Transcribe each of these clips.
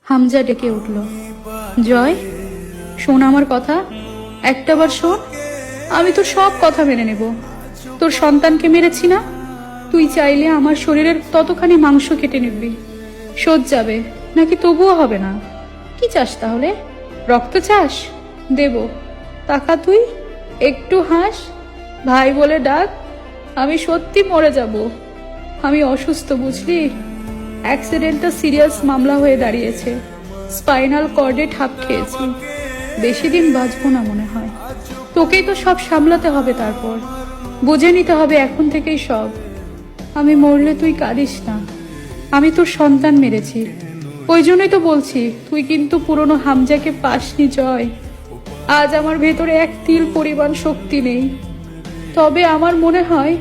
হামজা ডেকে উঠল। জয়, শোন আমার কথা, একটাবার শোন। আমি তোর সব কথা মেনে নেব। তোর সন্তানকে মেরেছি না, তুই চাইলে আমার শরীরের ততখানি মাংস কেটে নিবি, শোধ যাবে নাকি তবুও হবে না? কি চাস তাহলে? রক্ত চাস? দেব। তাকা তুই, একটু হাস, ভাই বলে ডাক। আমি সত্যি মরে যাব। আমি অসুস্থ, বুঝলি? অ্যাক্সিডেন্টটা সিরিয়াস মামলা হয়ে দাঁড়িয়েছে। স্পাইনাল কর্ডে ঠাপ খেয়েছি। বেশি দিন বাঁচবো না মনে হয়। তোকেই তো সব সামলাতে হবে, তারপর বুঝে নিতে হবে এখন থেকেই সব। আমি মরলে তুই কাঁদিস না। আমি তোর সন্তান মেরেছি, ওই জন্যই তো বলছি তুই কিন্তু পুরনো হামজাকে পাসনি জয়। আজ আমার ভেতরে এক তিল পরিমাণ শক্তি নেই। তবে আমার মনে হয়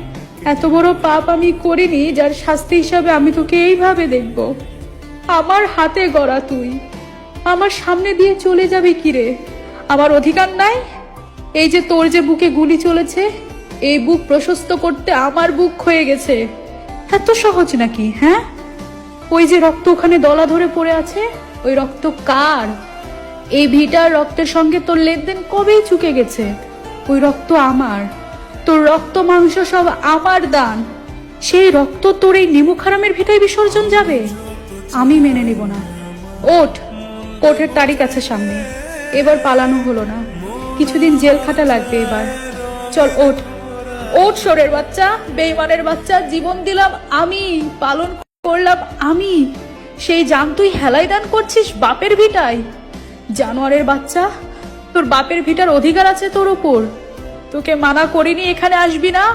এত বড় পাপ আমি করিনি যার শাস্তি হিসাবে আমি তোকে এইভাবে দেখব। আমার হাতে গড়া তুই আমার সামনে দিয়ে চলে যাবে কিরে? আমার অধিকার নাই? এই যে তোর যে বুকে গুলি চলেছে, এই বুক প্রশস্ত করতে আমার বুক ক্ষয়ে গেছে। এত সহজ নাকি? হ্যাঁ, ওই যে রক্ত ওখানে দলা ধরে পড়ে আছে, ওই রক্ত কার? এই ভিটার রক্তের সঙ্গে তোর লেনদেন কবেই চুকে গেছে। ওই রক্ত আমার, তোর রক্ত মাংস সব আমার দান। সেই রক্ত তোর এই নিমুখ হারামের ভিটায় বিসর্জন যাবে? আমি মেনে নিব না। ওঠ, কোর্টের তারিখ আছে সামনে। এবার পালানো হলো না, কিছুদিন জেল খাটা লাগবে এবার। চল ওঠ, ওঠ সোরের বাচ্চা, বেঈমানের বাচ্চা। জীবন দিলাম আমি, পালন করলাম আমি, সেই জান তুই হেলাই দান করছিস বাপের ভিটায়? জানোয়ারের বাচ্চা, তোর বাপের ভিটার অধিকার আছে তোর ওপর। তোকে মানা করিনি এখানে আসবি না?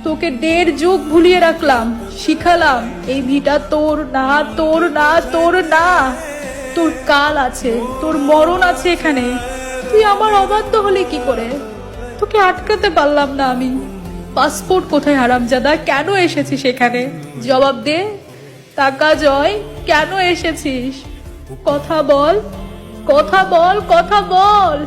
তোকে 1.5 যুগ ভুলিয়ে রাখলাম, শিখালাম এই ভিটা তোর না, তোর না, তোর না। তোর কাল আছে, তোর মরণ আছে এখানে। তুই আমার অবাধ্য হলে কি করে? তোকে আটকাতে পারলাম না আমি। পাসপোর্ট কোথায় হারামজাদা? কেন এসেছিস এখানে? জবাব দে। টাকা জয়, কেন এসেছিস? কথা বল, কথা বল, কথা বল।